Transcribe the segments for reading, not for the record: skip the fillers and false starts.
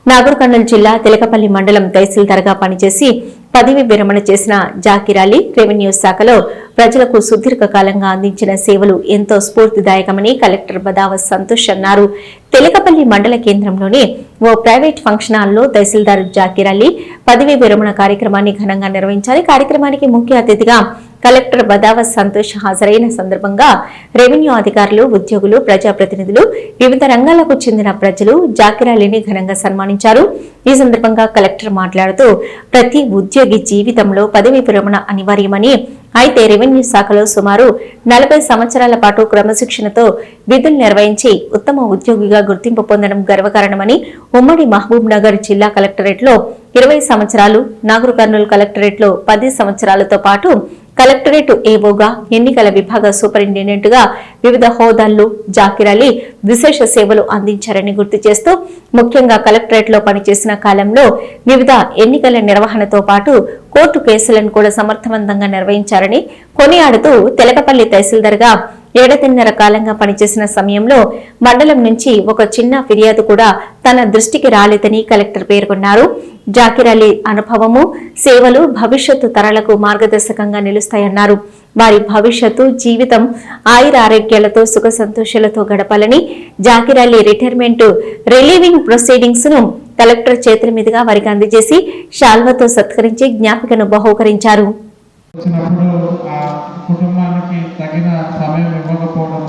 నాగర్ కర్నూలు జిల్లా తిలకపల్లి మండలం తహసీల్దార్గా పనిచేసి పదవి విరమణ చేసిన జాకీర్ అలీ రెవెన్యూ శాఖలో ప్రజలకు సుదీర్ఘకాలంగా అందించిన సేవలు ఎంతో స్ఫూర్తిదాయకమని కలెక్టర్ బదావత్ సంతోష్ అన్నారు. తిలకపల్లి మండల కేంద్రంలోని ఓ ప్రైవేట్ ఫంక్షన్ హాల్లో తహసీల్దార్ జాకీర్ అలీ పదవి విరమణ కార్యక్రమాన్ని ఘనంగా నిర్వహించారు. కార్యక్రమానికి ముఖ్య అతిథిగా కలెక్టర్ బదావత్ సంతోష్ హాజరైన సందర్భంగా రెవెన్యూ అధికారులు, ఉద్యోగులు, ప్రజాప్రతినిధులు, వివిధ రంగాలకు చెందిన ప్రజలు జాకీర్ అలీని ఘనంగా సన్మానించారు. ఈ సందర్భంగా కలెక్టర్ మాట్లాడుతూ ప్రతి ఉద్యోగి జీవితంలో పదవి విరమణ అనివార్యమని, అయితే రెవెన్యూ శాఖలో సుమారు 40 సంవత్సరాల పాటు క్రమశిక్షణతో విధులు నిర్వహించి ఉత్తమ ఉద్యోగిగా గుర్తింపు పొందడం గర్వకారణమని, ఉమ్మడి మహబూబ్ నగర్ జిల్లా కలెక్టరేట్లో 20 సంవత్సరాలు, నాగర్ కర్నూలు కలెక్టరేట్లో 10 సంవత్సరాలతో పాటు కలెక్టరేట్ ఏవోగా, ఎన్నికల విభాగ సూపరింటెండెంట్ గా వివిధ హోదాల్లో జాకీర్ అలీ విశేష సేవలు అందించారని గుర్తు చేస్తూ, ముఖ్యంగా కలెక్టరేట్ లో పనిచేసిన కాలంలో వివిధ ఎన్నికల నిర్వహణతో పాటు కోర్టు కేసులను కూడా సమర్థవంతంగా నిర్వహించారని కొనియాడుతూ, తిలకపల్లి తహసీల్దార్గా 7.5 కాలంగా పనిచేసిన సమయంలో మండలం నుంచి ఒక చిన్న ఫిర్యాదు కూడా తన దృష్టికి రాలేదని కలెక్టర్ పేర్కొన్నారు. జాకీర్ అలీ అనుభవము, సేవలు భవిష్యత్తు తరాలకు మార్గదర్శకంగా నిలుస్తాయన్నారు. వారి భవిష్యత్తు జీవితం ఆయురారోగ్యాలతో సుఖ సంతోషాలతో గడపాలని Zakir Ali retirement relieving proceedings ను కలెక్టర్ చేతుల మీదుగా వారికి అందజేసి శాల్వతో సత్కరించి జ్ఞాపికను బహూకరించారు. కుటుంబానికి తగిన సమయం ఇవ్వకపోవడం,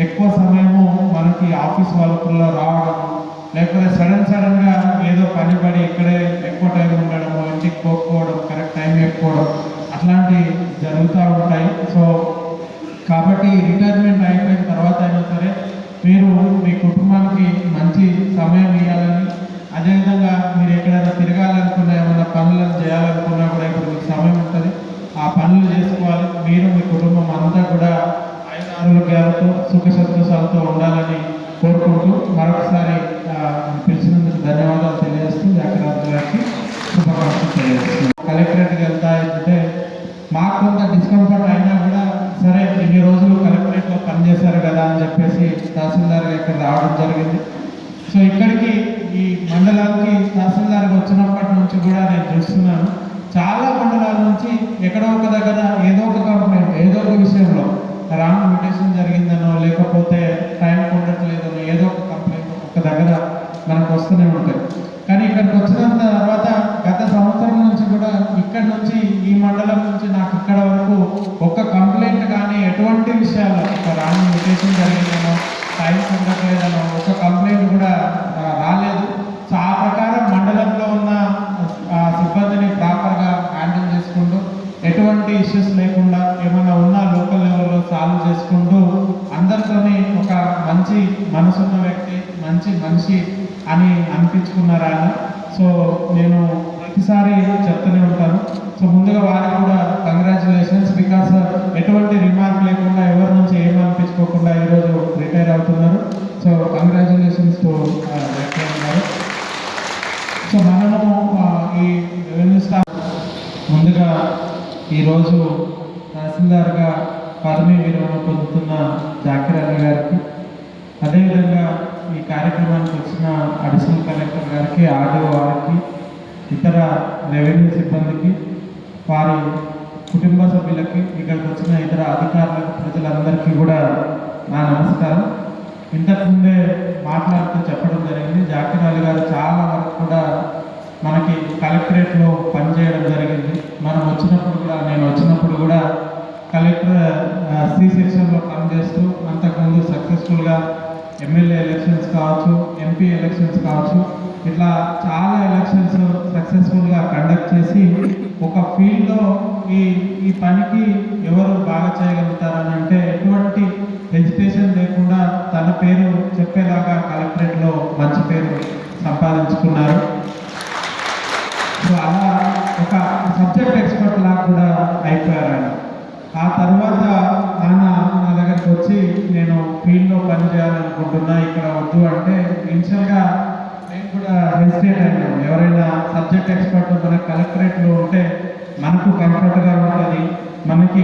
ఎక్కువ సమయము మనకి ఆఫీస్ వర్క్లో రావడం, లేకపోతే సడన్ గా ఏదో పని పడి ఇక్కడే ఎక్కువ టైం ఉండడము, ఇంటికి పోకపోవడం, కరెక్ట్ టైం ఎక్కువడం, అట్లాంటివి జరుగుతూ ఉంటాయి. సో కాబట్టి రిటైర్మెంట్ అయిపోయిన తర్వాత అయినా సరే మీరు మీ కుటుంబానికి మంచి సమయం ఇవ్వాలని, అదేవిధంగా మీరు ఎక్కడైనా తిరగాలనుకున్నా, ఏమైనా పనులను చేయాలనుకున్నా కూడా ఇప్పుడు మీకు సమయం ఉంటుంది, ఆ పనులు చేసుకోవాలి. మీరు మీ కుటుంబం అంతా కూడా ఆరోగ్యాలతో సుఖ సంతోషాలతో ఉండాలని కోరుకుంటూ మరొకసారి పిలిచినందుకు ధన్యవాదాలు తెలియజేస్తూ జాకీర్ అలీ గారికి శుభాకాంక్షలు తెలియజేస్తున్నాను. కలెక్టరేట్కి వెళ్తా అంటే మాకు కొంత డిస్కంఫర్ట్ అయినా కూడా సరే ఇన్ని రోజులు కలెక్టరేట్లో పనిచేశారు కదా అని చెప్పేసి తహసీల్దార్గా ఇక్కడ రావడం జరిగింది. సో ఇక్కడికి ఈ మండలానికి తహసీల్దార్గా వచ్చినప్పటి నుంచి కూడా నేను చూస్తున్నాను, చాలా మండలాల నుంచి ఎక్కడో ఒక దగ్గర ఏదో ఒక కంప్లైంట్, ఏదో ఒక విషయంలో రాంగ్ మ్యూటేషన్ జరిగిందనో, లేకపోతే టైం ఉండట్లేదనో ఏదో ఒక కంప్లైంట్ ఒక దగ్గర మనకు వస్తూనే ఉంటాయి. కానీ ఇక్కడికి వచ్చిన తర్వాత గత సంవత్సరం నుంచి కూడా ఇక్కడ నుంచి ఈ మండలం నుంచి నాకు ఇక్కడ వరకు ఒక్క కంప్లైంట్ కానీ ఎటువంటి విషయాలు ఒక రాంగ్ మ్యూటేషన్ జరిగిందనో, టైం ఉండట్లేదనో ఒక కంప్లైంట్ కూడా రాలేదు. సో ఆ ప్రకారం మండలంలో ఉన్న సిబ్బందిని ప్రాపర్గా హ్యాండిల్ చేసుకుంటూ, ఎటువంటి ఇష్యూస్ లేకుండా ఏమైనా ఉన్నా లోకల్ లెవెల్లో సాల్వ్ చేసుకుంటూ, అందరితోని ఒక మంచి మనసున్న వ్యక్తి, మంచి మనిషి అని అనిపించుకున్నారు ఆయన. సో నేను ప్రతిసారి చెప్తూనే ఉంటాను. సో ముందుగా వారికి కూడా కంగ్రాచులేషన్స్, బికాస్ ఎటువంటి రిమార్క్ లేకుండా ఎవరి నుంచి ఏమనిపించుకోకుండా ఈరోజు రిటైర్ అవుతున్నారు. సో కంగ్రాచులేషన్స్ టు గారు. సో మనము ఈ రెవెన్యూ స్టాఫ్ ముందుగా ఈరోజు తహసీల్దార్గా పదవి విరమణ పొందుతున్న జాకీర్ అలీ గారికి, అదేవిధంగా ఈ కార్యక్రమానికి వచ్చిన అడిషనల్ కలెక్టర్ గారికి, ఆర్డీఓ వారికి, ఇతర రెవెన్యూ సిబ్బందికి, వారి కుటుంబ సభ్యులకి, ఇక్కడికి వచ్చిన ఇతర అధికారులకు, ప్రజలందరికీ కూడా నా నమస్కారం. ఇంతకుముందే మాట్లాడుతూ చెప్పడం జరిగింది, జాకీర్ అలీ గారు చాలా వరకు కూడా మనకి కలెక్టరేట్లో పనిచేయడం జరిగింది. మనం వచ్చినప్పుడు కూడా, నేను వచ్చినప్పుడు కూడా కలెక్టర్ సి సెక్షన్లో పనిచేస్తూ, అంతకుముందు సక్సెస్ఫుల్గా ఎమ్మెల్యే ఎలక్షన్స్ కావచ్చు, ఎంపీ ఎలక్షన్స్ కావచ్చు, ఇట్లా చాలా ఎలక్షన్స్ సక్సెస్ఫుల్గా కండక్ట్ చేసి ఒక ఫీల్డ్లో ఈ పనికి ఎవరు బాగా చేయగలుగుతారని అంటే ఎటువంటి హెజిటేషన్ లేకుండా తన పేరు చెప్పేలాగా కలెక్టరేట్లో మంచి పేరు సంపాదించుకున్నారు. సో అలా ఒక సబ్జెక్ట్ ఎక్స్పర్ట్ లాగా కూడా అయిపోయారు ఆయన. ఆ తర్వాత ఆయన నా దగ్గరికి వచ్చి నేను ఫీల్డ్లో పని చేయాలనుకుంటున్నా, ఇక్కడ వద్దు అంటే ఇనిషియల్గా నేను కూడా హెసిటేట్ అయినాను. ఎవరైనా సబ్జెక్ట్ ఎక్స్పర్ట్ మన కలెక్టరేట్లో ఉంటే మనకు కంఫర్ట్గా ఉంటుంది, మనకి